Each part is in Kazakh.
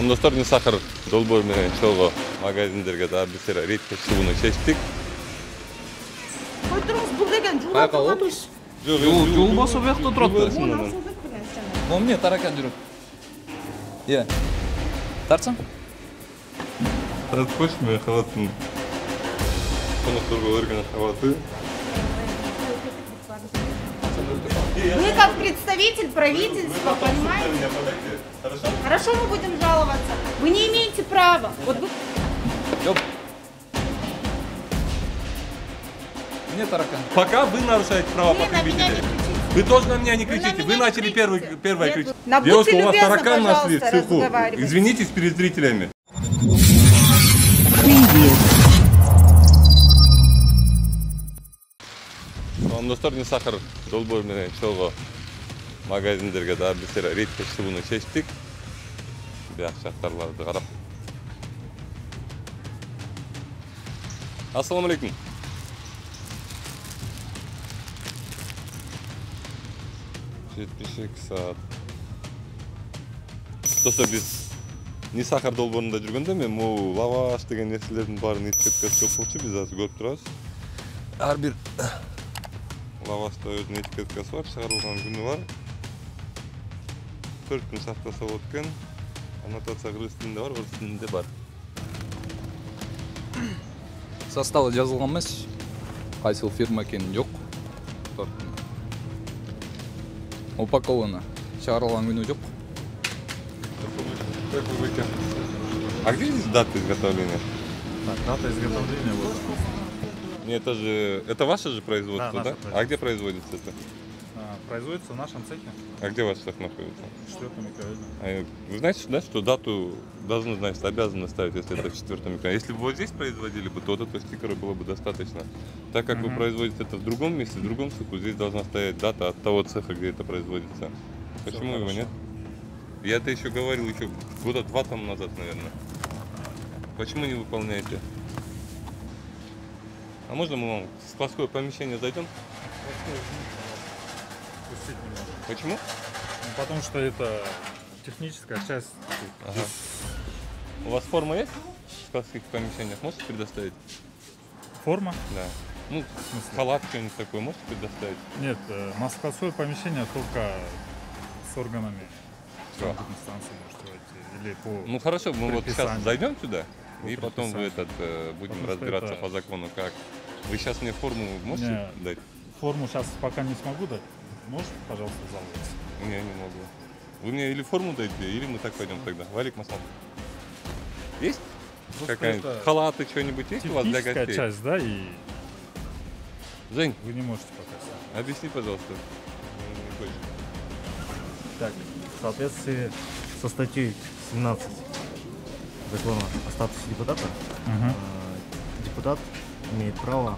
Достор, не сахар долбоор менен чолго магазиндерге дагы бир рейдке чыгууну чечтик. Кой туруңуз, бул деген жуулап турган иш. Жуулбосо буякта турат. Момне таракан жүрөт. Тартсаң? Тартпош мен халатын. Конокторго өргөн халаты. Вы как представитель правительства, понимаете? Хорошо, мы будем жаловаться. Вы не имеете права. Вот вы... Мне таракан. Пока вы нарушаете права потребителей. Вы тоже на меня не кричите. Вы начали первое кричать. Девушка, у вас таракан нашли в цеху. Извинитесь перед зрителями. Достор, не сахар долбоор менен чолго магазиндерге дагы бир рейдке чыгууну чечтик. Бияк шарттарды карап. Ассаламу алейкум. Saat. Достор, биз не сахар долбоорунда жүргөндө мен могу лаваш деген нерселердин баарын этикеткасы жок болчу, биз азыр көрүп турабыз. Ар бир лавашта өзүнүн этикеткасы бар, чыгарылган күнү бар. 4 күн сактаса болот экен. Аннотация кыргыз тилинде бар, орус тилинде бар. Составы жазылган эмес. Кайсыл фирма экени жок. Упаковано. Чыгарылган күнү жок. А где здесь дата изготовления? Дата изготовления вот. Нет, это ваше же производство, да? Производство. А где производится это? Производится в нашем цехе. А где ваш цех находится? В 4-м микрорайоне. Вы знаете, да, что дату должны, значит, обязаны ставить, если это в 4-м микрорайоне. Если бы вот здесь производили бы, то вот этого стикера было бы достаточно. Так как вы производите это в другом месте, в другом цеху, здесь должна стоять дата от того цеха, где это производится. Почему его нет? Я это еще говорил еще года 2 тому назад, наверное. Почему не выполняете? А можно мы вам в складское помещение зайдем? Пустить не можем. Почему? Потому что это техническая часть. Ага. У вас форма есть в складских помещениях? Можете предоставить? Форма? Да. Ну, халат, что-нибудь такое можете предоставить? Нет, на складское помещение только с органами Что? станции можете войти. Или по Ну хорошо, мы вот сейчас зайдем сюда, По и потом вы будем Потому разбираться это... по закону, как. Вы сейчас мне форму можете дать? Форму сейчас пока не смогу дать. Можете, пожалуйста, заловиться? Не могу. Вы мне или форму дайте, или мы так пойдем тогда. Валик Маслам. Есть? Какая-нибудь халаты, что-нибудь есть у вас для гостей? Техническая часть, да, и Жень, вы не можете пока сами. объясни, пожалуйста. Так, в соответствии со статьей 17 закона о статусе депутата, депутат имеет право...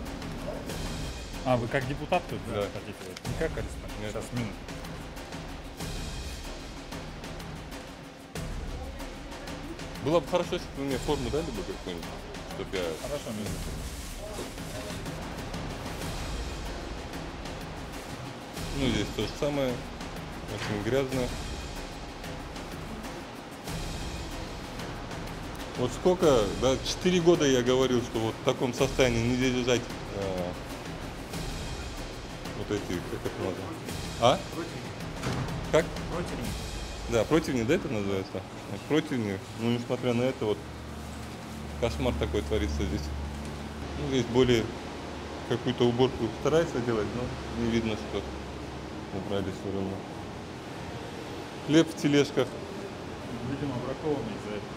А, вы как депутат тут Да. хотите? Не как арестант? Нет. Сейчас, минуту. Было бы хорошо, если бы вы мне форму дали бы какую-нибудь, чтобы я... Хорошо, минуту. Ну, здесь то же самое. Очень грязно. Вот сколько, да, 4 года я говорил, что вот в таком состоянии нельзя держать вот эти, как это называется? А? Как? Противень. Да, противни, да, это называется? Противни, ну, несмотря на это, вот кошмар такой творится здесь. Ну, здесь более какую-то уборку старается делать, но не видно, что убрали все равно. Хлеб в тележках. Видимо, бракованный из-за этого.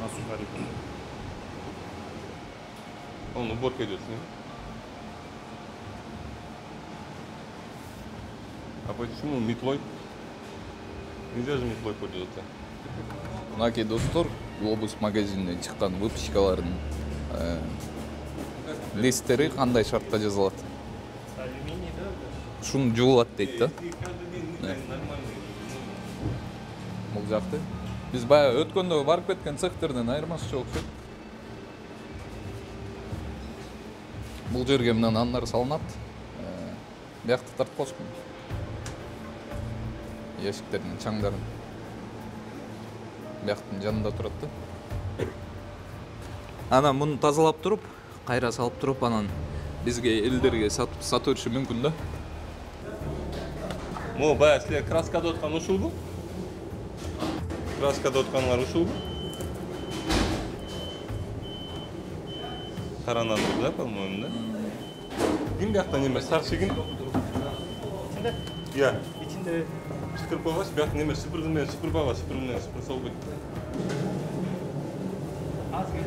На сухари. Он уборка идет с ним. А почему метлой? Нельзя же метлой пользоваться. Мынакей достор, глобус магазининен чыккан выпускалардын листтери кандай шартта жазылат? Ушуну жуулат дейт да. Бул жакты. Биз баягы өткөндө барып кеткен цехтерден айырмасы жок окшойт. Бул жерге мына нандар салынат. Биякты тарткозмун. Яшиктердин чаңдарын. Бияктын жанында турат да. Анан муну тазалап туруп, кайра салып туруп, анан бизге элдерге сатып бериши мүмкүн да. Мо баягы силер краскада откан ушулбу? Краскада отканыңар ушулбу? Таранан да, по-моему, да? Ким бияктан неме сарчы ким? Я. İçinde Шыкырып койгоч, бияк неме сыпыргы менен сыпырбага, сыпыргы менен сыпырса болбойт. az gel.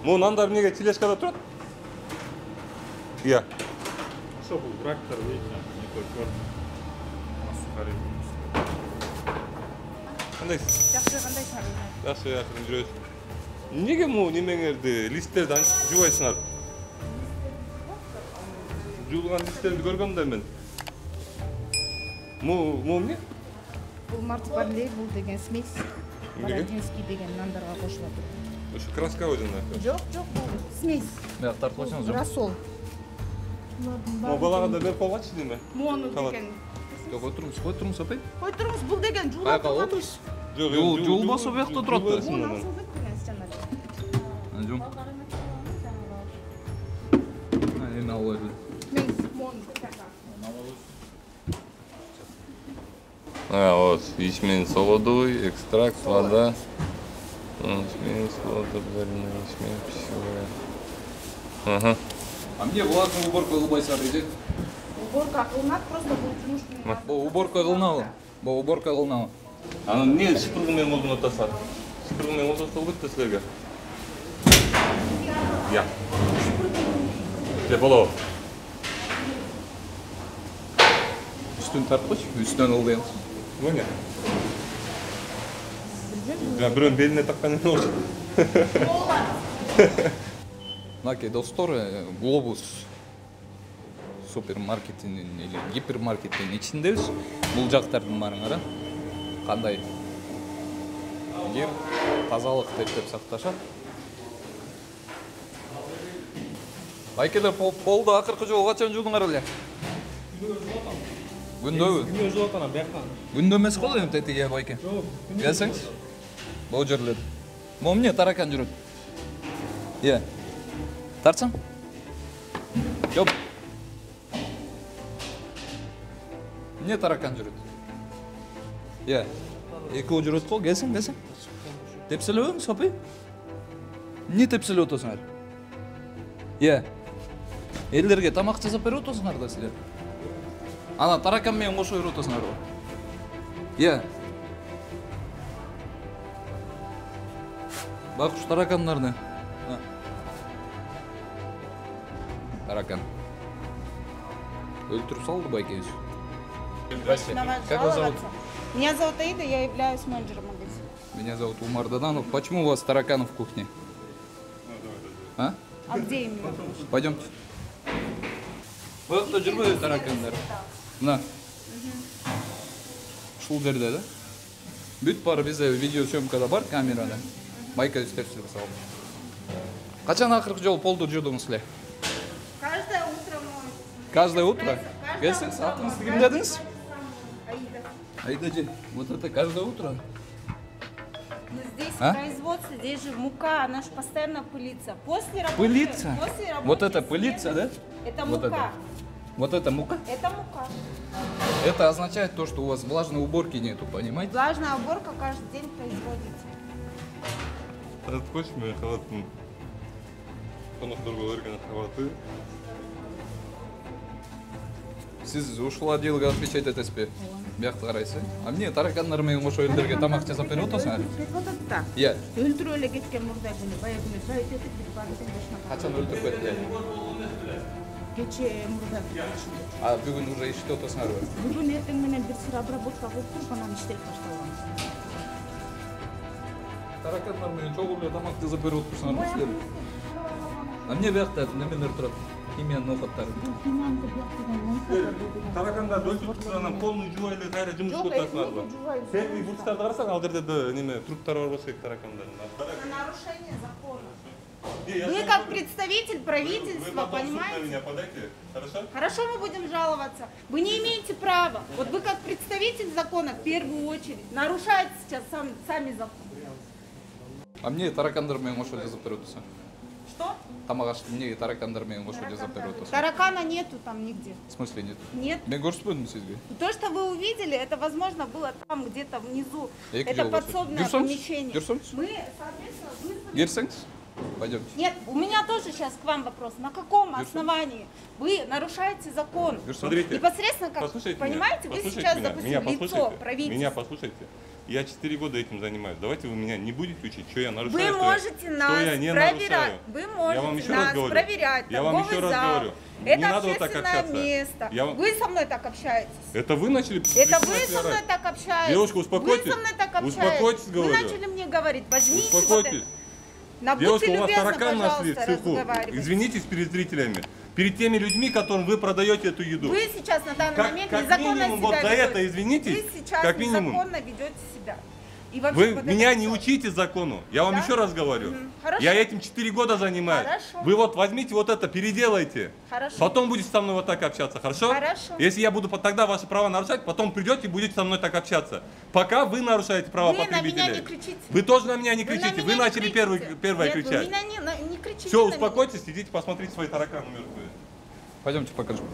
Мо нандар эмнеге тележкада турат? Я. Что был трактор, видите, не той черный. Сухари. Кандай? Жақсы қандай шарылмайды. Жакшы, жакшы жүрөбүз. Эмнеге мо немеңерди, листтерди антип жубайсыңар? Жуулган листтерди көргөм да мен. Мо эмне? Бұл марципанлей, бұл деген смесь. Эмнеге? Бородинский деген нандарға қосылады. Ошо красковый жана. Жоқ, бұл смесь. Бияк тартып койсоңуз. Рассол. Мо балага да берип койгочу деме. Мону Халат. деген. Жок, кой турумуз апай. Қой тұрыңыз, бұл деген жуылып Байқа, тұрған отыр. іш. Жок, Жуулбосо биякта турат да. Мону асылдық деген жанар. Жум. Эми алып эле. Смесь, мону. Вот, ячмень солодовый, экстракт, вода. Ячмень, солодовый, ячмень, пищевая. Ага. А мне влажную уборку кылбайсыңар дейт. Уборка қылынат, просто бұл жұмыш. Бул уборка кылынабы? Бул уборка кылынабы? Аны эмне сыпыргы менен колдон атасат? Сыпыргы менен колдонсо болбойт да силерге. Я. Болобу. Үстүн тарткыч, үстүнөн ылдыйм. Мыне. Я бирөөнүн белине таккан эме болчу. Мынакей достор, Глобус супермаркетинин или гипермаркеттин ичиндебиз. Бул жактардын барыңар, кандай кир, тазалык деп сакташат. Байкелер болду, акыркы жолу качан жуудуңар эле? Күндөбү? Күнөө жуап анан бияктан. Күндө эмес го эми тетиге байке. Келсеңиз. Бул жерлер. Момне таракан жүрөт. Иә. Тартсаң? Жоп. Не таракан жүрөт? Иә. Экөө жүрөт го, келсең. Тепселебеңиз, апай? Не тепселеп отосуңар? Иә. Элдерге тамак жасап берип отосуңар да силер. Ана таракан менен кошо берип отосуңар го. Иә. Бак ушу таракандарды. Таракан. Өлтүрүп салды байкебиз. Как вас зовут? Меня зовут Аида, я являюсь менеджером магазина. Меня зовут Умар Даданов. Почему у вас тараканы в кухне? А? А где именно? Пойдемте. Бuyakta жүрбөйбү таракандар? Мына. Ушул жерде да? Бүт бар бизде видео съемкада бар камерада. Байка үстөпсүз салып. Качан акыркы жолу полду жуудуңуз силер? Каждое утро мой. Каждое утро? Келсеңиз, атыңызды ким дедиңиз? Аида. Айдажи, вот это каждое утро. Но здесь А? производство, здесь же мука, она же постоянно пылится. После работы. Пылится? После работы Вот это света. пылится, да? Это Вот мука. Вот это мука? Это мука. Это означает то, что у вас влажной уборки нету, понимаете? Влажная уборка каждый день производится. Тараткоч менен халаттын конокторго берген халаты. Сиз ушул отделге отвечать этесизби? Биякты карайсыз. А эмне таракандар менен кошо элдерге тамак жасап берип отосуңар? Кетип атат да. Иә. Өлтүрүп эле кеткен мурда күнү, баягы күнү жайып кетип биз багытын башына. Качан өлтүрүп кетти? Кече мурда. А бүгүн уже иште отосуңарбы? Бүгүн эртең менен бир сыра обработка кылып туруп анан иштелип башталган. Таракандар менен чогуу эле тамак жасап берип отурсуңарбы силер? А эмне биякта немелер турат? химия ноқаттары. Таракандарды өлтіріп тұрғаннан қолын жуа эле кайра жұмыс Жоқ, өтасың эми арба. жубайбыз. Сен бурчтарды карасаң, ал жерде неме труптар бар болсо таракандардын. Нарушение закона. Я Вы с вами как буду- представитель Вы правительства, потом в суд на понимаете? меня подайте, хорошо? Хорошо, мы будем жаловаться. Вы не имеете права. Вот вы как представитель закона в первую очередь нарушаете сейчас сами закон. А мне таракандармен ошол жазып берип атасың. Что? Тамак ашып мне таракандармен ошол жазып берип атасың. Таракана нету там нигде. В смысле нет? Нет. Мен көрсөтпөдүмбү сизге? То, что вы увидели, это, возможно, было там где-то внизу. Эки Это жол болсо. подсобное Жүрсөңүз, помещение. жүрсөңүз. Мы, соответственно, вызвали... Келсеңиз. Пойдемте. Нет, у меня тоже сейчас к вам вопрос. На каком основании вы нарушаете закон? Смотрите, Непосредственно, как, послушайте понимаете, меня, вы послушайте сейчас, меня, допустим, меня лицо послушайте, правительства. меня послушайте. Я 4 года этим занимаюсь. Давайте вы меня не будете учить, что я нарушаю, Вы что можете я, нас что я не проверять. нарушаю. Вы Я вам можете еще раз нас говорю. проверять. Я вам еще торговый раз зал. говорю. Это Не надо вот так общественное общаться. место. Я- Вы со мной так общаетесь. Это вы начали Это вы начали со мной орать. так общаетесь. Девушка, успокойтесь. Вы со мной так общаетесь. Успокойтесь, Вы говорю. начали мне говорить, возьмите вот Успокойтесь. это. Будьте Девушка, у вас любезны, таракан нашли в пожалуйста, цеху. разговаривайте. Извинитесь перед зрителями. Перед теми людьми, которым вы продаете эту еду. Вы сейчас на данный момент как незаконно минимум себя вот за ведете. это извинитесь. Вы сейчас Как минимум. незаконно ведете себя. И вообще Вы вот меня это не всё. учите закону. Я вам Да? еще раз говорю. Хорошо. Я этим 4 года занимаюсь. Хорошо. Вы вот возьмите вот это, переделайте. Хорошо. Потом будете со мной вот так общаться, хорошо? Хорошо. Если я буду тогда ваши права нарушать, потом придете и будете со мной так общаться. Пока вы нарушаете права Вы на потребителей. меня не кричите. Вы тоже на меня не Вы на кричите. меня Вы не начали кричите. первое Нет, кричать. Вы не кричите. Все, на меня. успокойтесь, идите посмотрите свои тараканы мертвые. Пойдемте покажем.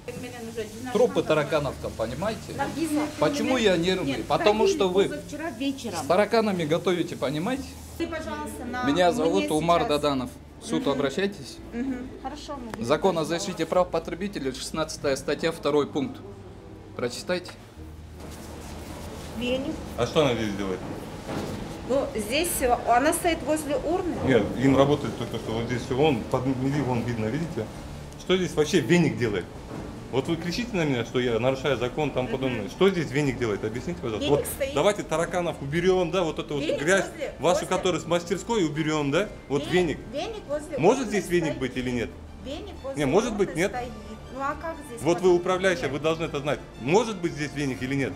Менен уже 12 Трупы назад. тараканов-то, понимаете? Написано, Почему менен- я нервный? Нет, Потому пробили что вы позавчера вечером. с тараканами готовите, понимаете? Ты, пожалуйста, на Меня зовут мне Умар сейчас- Даданов. В суд обращайтесь. Мгм. Хорошо. мы будем Закон о разговаривать. защите прав потребителей, 16 статья, 2 пункт. Прочитайте. Веник. А что она здесь делает? Ну, здесь она стоит возле урны. Нет, им работает только что вот здесь вон, подмели, вон видно, видите? Что здесь вообще веник делает? Вот вы кричите на меня, что я нарушаю закон, там подобное. Что здесь веник делает? Объясните, пожалуйста. Веник Вот стоит. давайте тараканов уберем, да, вот эту вот Веник грязь, вашу, возле- которую с мастерской, уберем, да? Вот веник. Веник возле Может урны здесь веник стоит. быть или нет? Веник возле Не, может урны быть, нет. стоит. Ну а как здесь? Вот вы может управляющая, быть? вы должны это знать. Может быть здесь веник или нет?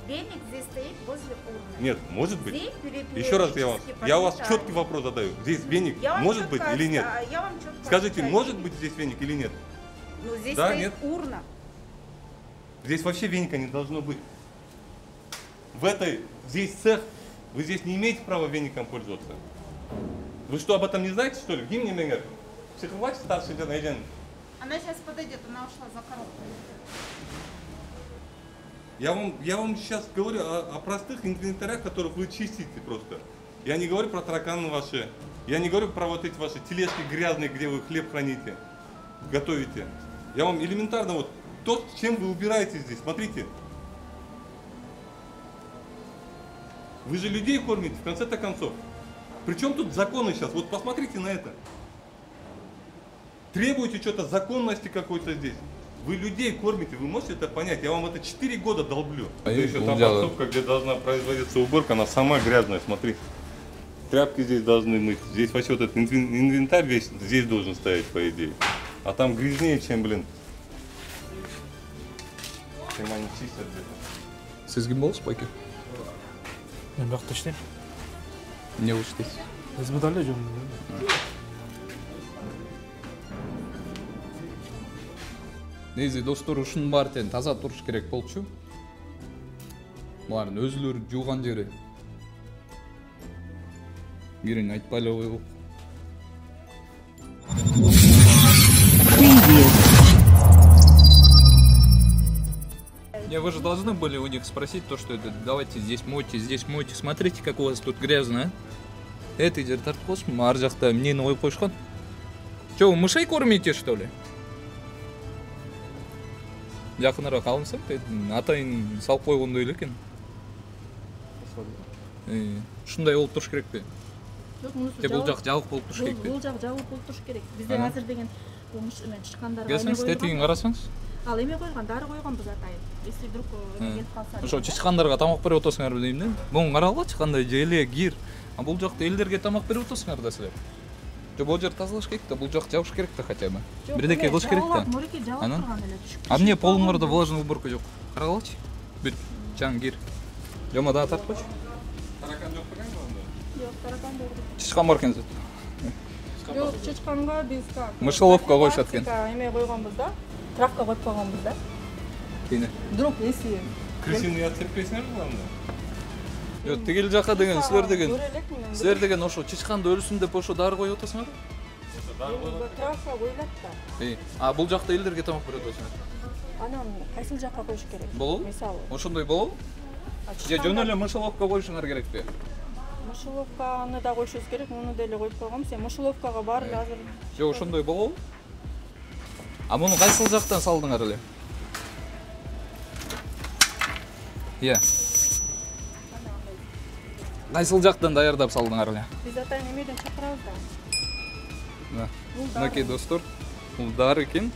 Веник здесь стоит возле урны. Нет, может быть. Здесь Еще раз я вас подметаю. четкий вопрос задаю. Здесь веник Я вам может четко быть или нет? отвечаю, я вам четко Скажите, отвечаю. может быть здесь веник или нет? Ну здесь Да, стоит нет? урна. Здесь вообще веника не должно быть. Здесь цех, вы здесь не имеете права веником пользоваться. Вы что, об этом не знаете, что ли? Гимн меңер. Психовать старший ден айден. Она сейчас подойдет, она ушла за коробкой. Я вам сейчас говорю о простых инвентарях, которых вы чистите просто. Я не говорю про тараканы ваши. Я не говорю про вот эти ваши тележки грязные, где вы хлеб храните, готовите. Я вам элементарно вот то, чем вы убираете здесь. Смотрите. Вы же людей кормите, в конце-то концов. Причем тут законы сейчас? Вот посмотрите на это. Требуете что-то законности какой-то здесь. Вы людей кормите, вы можете это понять? Я вам это 4 года долблю. А Это я еще не та делаю. подсобка, где должна производиться уборка, она сама грязная, смотри. Тряпки здесь должны мыть. Здесь вообще вот этот инвентарь весь здесь должен стоять, по идее. А там грязнее, чем, блин. Чем они чистят где-то. Сізге болыс паке? Мен бақта іштеймін. Не іштейсіз? СБ-да эле жүрмүн. Негизи достор ушунун баары тең таза туруш керек болчу. Булардын өзүлөрү жууган жери. Кириң айтпай эле коелук. Не, вы же должны были у них спросить то, что это, давайте здесь мойте, смотрите, как у вас тут грязно, а? Это жер тартып коюшмун, ар жакта эмнени коюп коюшкан? Чё, вы мышей кормите, что ли? Жакыныраак алынсаң, атайын салып койгондой эле экен. Ушундай болуп туруш керекпи? Жок, мунусу Же бул жак жабык болуп туруш керекпи? Бул жак жабык болуп туруш керек. Бизде Анан? азыр деген чыккандарга Келсеңиз, тетигин карасаңыз. Ал эме койгон, дары койгонбуз атайын. Если вдруг келип калса. Ошо чычкандарга тамак берип атасыңарбы дейм да. Буну карагыла, чыккандай желе, кир. А бул жакта элдерге тамак берип атасыңар да силер. Жо бул жер тазалаш керек да, бул жак жабыш керек да хотя бы. Бирдеке кылыш керек да. Мореке жабып Анан? турган эле түшүп. А эмне полуңарда влажный уборка жок? Карагалычы. Бүт жаң кир. Жома да тартып койчу. Таракан жоқ тұрған ба онда? Жок, таракан жок. Чычкан бар экен. Жок, чычканга биз как? Мышеловка коюшат экен. Эме койгонбуз да. Травка коюп койгонбуз да. Кийине. Вдруг если Крысиный отцеппесіңер ме онда? Жок, тигил жака деген силер деген. Көрө элекмин мен. Силер деген ошо чычканды өлсүн деп ошо дары коюп атасыңар. Травка коюлат да. А бул жакта элдерге тамак берет атасыңар. Анан кайсыл жакка коюш керек? Болобу? Мисалы. Ошондой болобу? Же жөн эле мышеловка коюшуңар керекпи? Мышеловканы да коюшубуз керек, муну деле коюп койгом. Сен мышеловкага бар эле азыр. Же ошондой болобу? А муну кайсыл жактан салдыңар эле? Кайсыл жактан даярдап салдыңар эле? Биз атайын эмеден чакырабыз да. Мынакей достор, бул дары экен.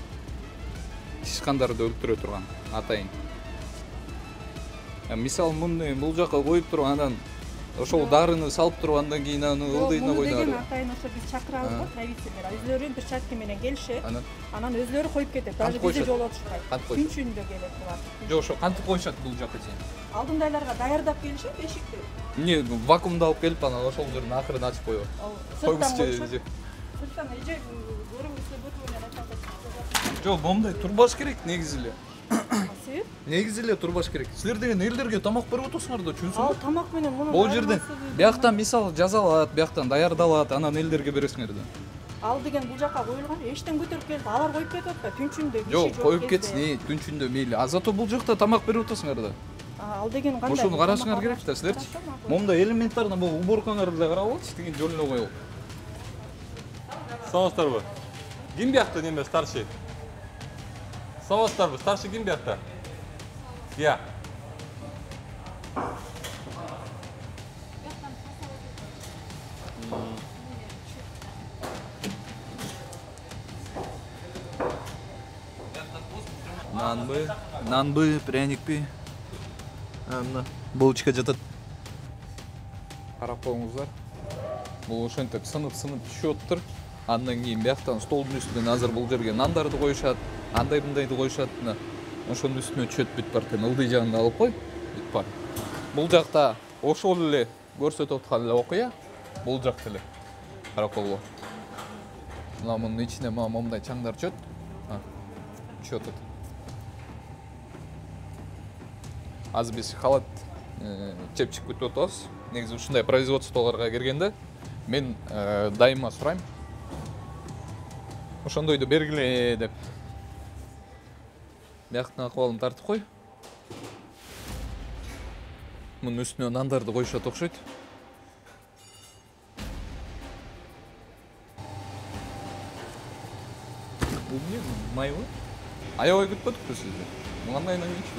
Чычкандарды өлтүрө турган атайын. Мисалы муну бул жака коюп туруп анан ошол дарыны салып туруп андан кийин аны ылдыйына Муну деген койдуңар. атайын ошо биз чакырабыз го правительдер. Өзлөрү перчатка менен келишет. Анан Өзлөрү коюп кетет. Даже Кантип бизди коюшат? жолотушпайт. Кантип коюшат? Күнчүндө келет булар. жок ошо кантип коюшат бул жака чейин? Алдындайларга даярдап келишет эшикти. Эмне вакуумда алып келип анан ошол жердин акырын ачып коёбу. Сырттан коюшат. же. Сырттан эже көрүңүздөр бүтүп менен айтат. Жок, момундай турбаш керек негизи эле. Себеп? Негизи эле турбаш керек. Силер деген элдерге тамак берип атасыңар да, Ал чүнсүңбү? тамак менен муну Бул жерден бияктан мисалы жазалат, бияктан даярдалат, анан элдерге бересиңер да. Ал деген бул жака коюлган, эчтен көтөрүп келип алар коюп кетип атпайбы? Түнчүндө киши Жок, жок коюп кезде. кетсин, түнчүндө мейли. А зато бул жакта тамак берип атасыңар да. Ал деген кандай? Ошону карашыңар керек да силерчи. Момундай элементарно бул уборкаңарды эле карап алчы, деген жөн эле коелу. Саламатсыздарбы? Ким биякта неме старший? Саламатсыздарбы? Старший ким биякта? Я. Нанбы, пряникпи. Мына булочка жатат. Карап коюңуздар. Бул ошентип сынып түшүп атыптыр. Андан кийин бияктан столдун үстүнө азыр бул жерге нандарды коюшат, андай мындайды коюшат. Мына ошонун үстүнө түшөт бүт бар экен. Ылдый жагын алып кой. Бүт бар. Бул жакта ошол эле көрсөтүп аткан эле окуя. Бул жакта эле. Карап койгула. Мына мунун ичине момундай чаңдар түшөт. Түшүп атат. Азыр биз халат чепчик бүтүп атабыз. Негизи ушундай производстволорго киргенде мен дайыма сурайм. Ошондойду бергиле деп. Бияктын акыбалын тартып кой. Мунун үстүнө нандарды коюшат окшойт. Бул эмне? Майбы? Аябай күтпөдүкпү сизди? Кандайынан кийчү?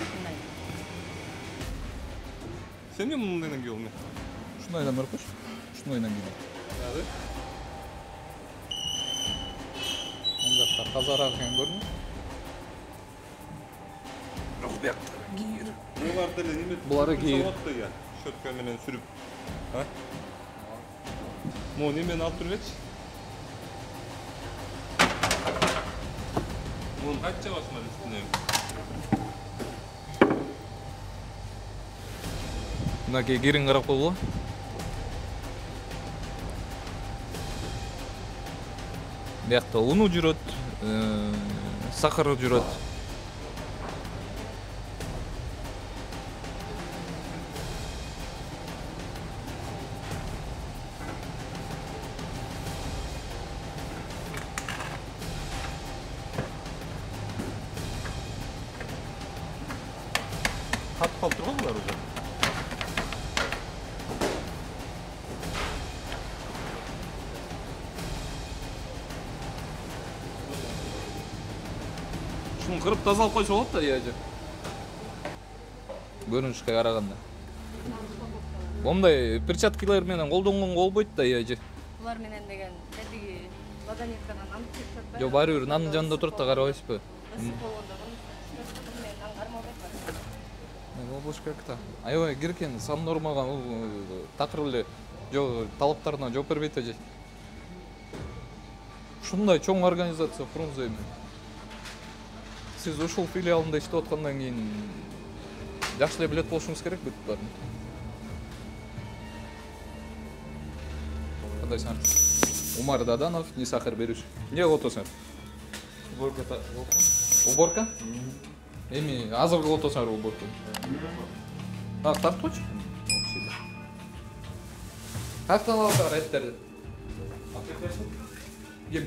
Сен не мындайдан келдің? Ушундайдан берип койчу. Ушундайдан кийди. Мына жакта тазараак экен көрүнүп. Бирок биякта кийир. Буларды эле неме? Булары кийир. Щетка менен сүрүп. А? Могу немени алып туруп элечи. Муну кантип жабасыңар үстүнө? Мынакей кирин карап койгула. Биякта уну жүрөт, сахары жүрөт. Катып калып турган булар уже. Шуну кырып тазалап койсо болот да, яжы. Көрүнүшкө караганда. Момундай перчаткалар менен колдонгонго болбойт да, яжы. Булар менен деген кәдиги ладонеткадан алып кетип атпайбы? Жок, баары бир нандын жанында турат да карабайсызбы? Болбош керек да. Аябай киркен сан нормага такыр эле талаптарына жооп бербейт эже. Ушундай чоң организация Фрунзе эми. Сиз ушул филиалында иштеп аткандан кийин жакшы эле билет болушуңуз керек бүт баарын. Кандайсыңар? Умар Даданов, Нисахар Бериш. Эмне кылып отурсуңар? Уборка? Эми азыр кылып отурсуңар уборка. Тартпочу? Каяктан аласыңар эттерди? Ким?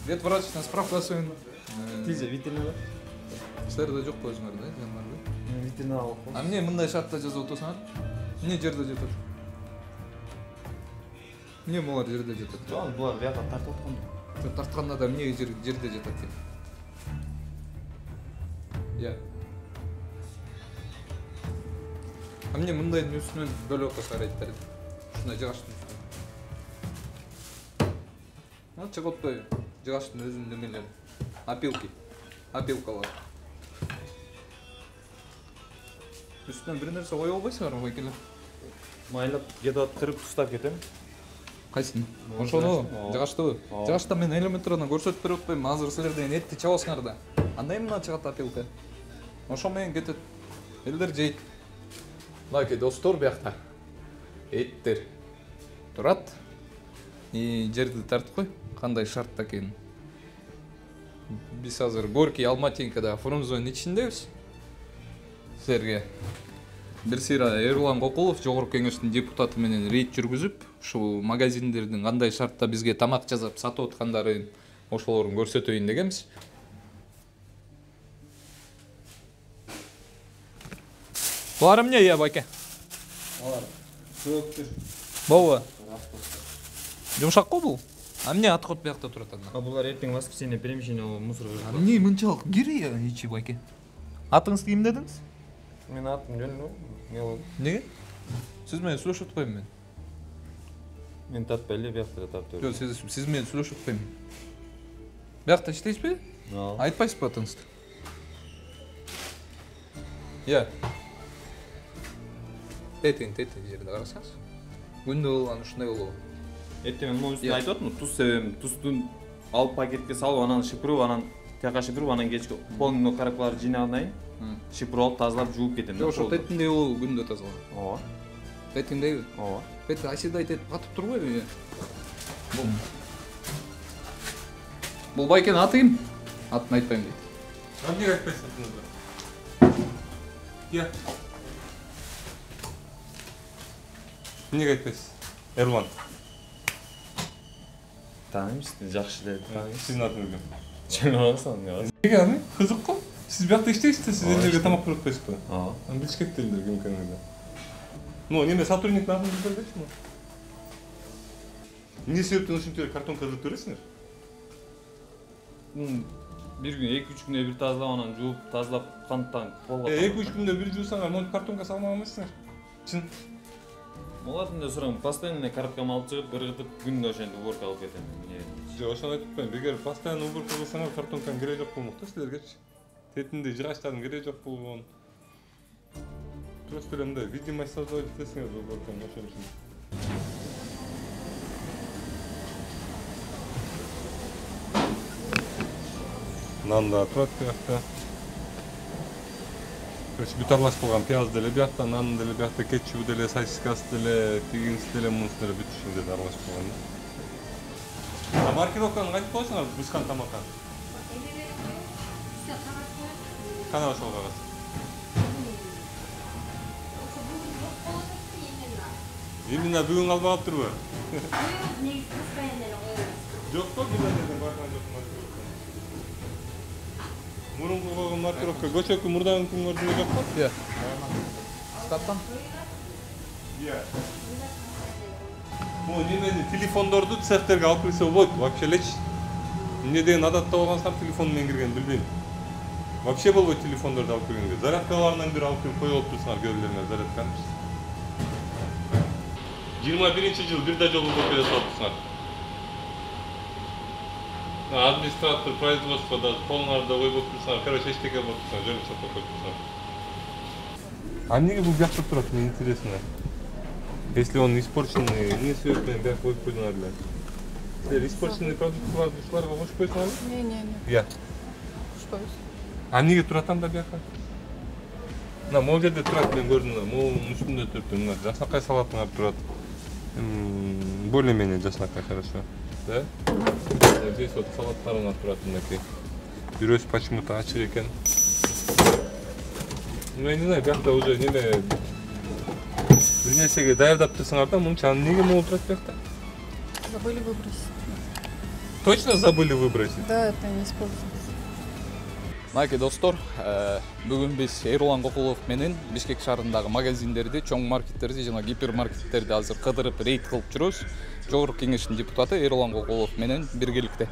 Ветврачтан справкасын. Тиже ветеринар. Силерде жок өзүңөр да, жаныбар. Ветеринар. А эмне мындай шартта жазып отурсуңар? Эмне жерде жатат? Эмне булар жерде жатат? Жок, булар бияка тартып аткан. Тартканда да эмне жерде жатат деп. Я. А эмне мындайдын үстүнөн бөлүп отурсуңар айтты. Ушундай жыгаштын үстүнөн. Чыгып отпой, жыгаштын өзүнүн немелери. Опилкалар. Үстүнөн бир нерсе коюп албайсыңарбы байкелер? Майлап кетип кырып тустап кетем. Кайсын? Ошону жыгаштыбы? Жыгашта мен элементардан көрсөтүп берип атпаймынбы? Азыр силерден этти чабасыңар да. Андай мына чыгат опилка. Ошо менен кетет. Элдер жейт. Лайки достор биякта. Эттер. Турат. Жерди тартып кой. Кандай шартта экен. Биз азыр Горький Алматинкада Фрунзенин ичиндебиз. Силерге бир сыйра Эрлан Кокулов жогорку кеңештин депутаты менен рейд жүргүзүп, ушул магазиндердин кандай шартта бизге тамак жасап сатып аткандарын ошолорун көрсөтөйүн дегенбиз. Булар эмне я байке? Алар көктүр. Болбу. Жумшак го бул? А эмне аткот биякта турат анда? Булар эртең воскресенье перемещение мусор А эмне мынчалык кири ичи байке? Атыңызды ким дедиңиз? Мен атым жөнү. Неге? Сиз менен сүйлөшүп атпаймынбы мен? Мен тартпай эле биякта тартып. Жок, сиз менен сүйлөшүп атпаймынбы? Биякта иштейсизби? Айтпайсызбы атыңызды? Я. Тетин жерде карасаңыз. Күндө болгон ушундай болобу? Эртең мен үстүн айтып атам, туз себем, туздун алып пакетке салып, анан шыпырып, анан тияка шыпырып, анан кечки полный коробкаларды жыйнаган шыпырып алып, тазалап, жууп кетем да. Ошо тетиндей болобу күндө тазалап? Ооба. Тетиндейби? Ооба. Тет асидай тет катып турбайбы? Бул байкенин аты ким? Атын айтпайм дейт. Эмнеге айтпайсың? Я. Эмнеге айтпайсыз? Эрлан. Тааныймыз, жакшы эле тааныймыз. Сиздин атыңыз ким? Чыңгырсаң, Неге аны? Кызык го. Сиз биякта иштейсиз да, сиз элдерге тамак берип атпайсызбы? Ооба. Аны билиш керек да элдер ким экенин. Ну, неме сотрудниктин атын билип бербейсизби? Эмне себептен ушинтип картонка ырдып бересиңер? Бир күн, 2-3 күндө бир тазалап, анан жууп, тазалап, канттан полго. 2-3 күндө бир жуусаңар, монтип картонка салмаган эмессиңер. Чын. Олардын да сурам, постоянно коробкамы алып чыгып, ыргытып, күндө ошентип уборка кылып кетем. Жок, ошону айтып атпайм. Эгер постоянно уборка кылсаңар, картонканын кереги жок болмок да силергечи. Тетинде жыгачтардын кереги жок болгон. Просто эле мындай видимость создавать этесиңер уборканы ошон үчүн. Нан да турат биякта. Короче, бүт аралашып калган пияз деле биякта, нан деле биякта, кетчупу деле, сосискасы деле, тигинси деле, мунусу деле бүт ушундай аралашып калган да. А маркировканы кантип коесуңар бышкан тамакка? Кана ошол кагаз? Именно бүгүн калбай калыптырбы? Жок го, билбейм, байкаган жокмун. Мурунку койгон маркировка, көчөкү мурдагы күнгөрдү жок го? Иә. Штаттан? Иә. Бул немени телефондорду цехтерге алып кирсе болбойт, вообще элечи. Эмне деген адатта болгонсам телефон менен кирген билбейм. Вообще болбойт телефондорду алып киргенге. Зарядкаларынан бир алып кирип коюп отурсуңар көбүлөрүңөр зарядканы. 21-жыл бир да жолу уборка жасап атпсыңар. Администратор, производствода, полнарда коюп отурсуңар, короче, эчтеке болуп отурсуңар, жөнүп сатып коюп отурсуңар. А эмнеге бул биякта турат, мне интересно. Если он испорченный, не себептен бияк коюп койдуңар эле. Силер испорченный продуктыларды ушуларга кошуп койсоңар? Не. Иә. Кушпайбыз. А эмнеге турат анда бияка? Мына могул жерде турат, мен көрдүм, могулдун үстүндө туруп, мына жакшынакай салатыңар турат. Более-менее жакшынакай, хорошо. Да? Здесь вот салаттарыңар турат мынакей. Бирөөсү почему-то ачык экен. Ну, я не знаю, биякта уже неме бир нерсеге даярдап турсуңар да, мунча эмнеге могул турат биякта? Забыли выбросить. Точно забыли выбросить? Да, это не используется. Мынакей достор, бүгүн биз Эрлан Кокулов менен Бишкек шаарындагы магазиндерди, чоң маркеттерди жана гипермаркеттерди азыр кыдырып рейд кылып жүрөбүз. Жогорку кеңештин депутаты Эрлан Кокулов менен биргеликте.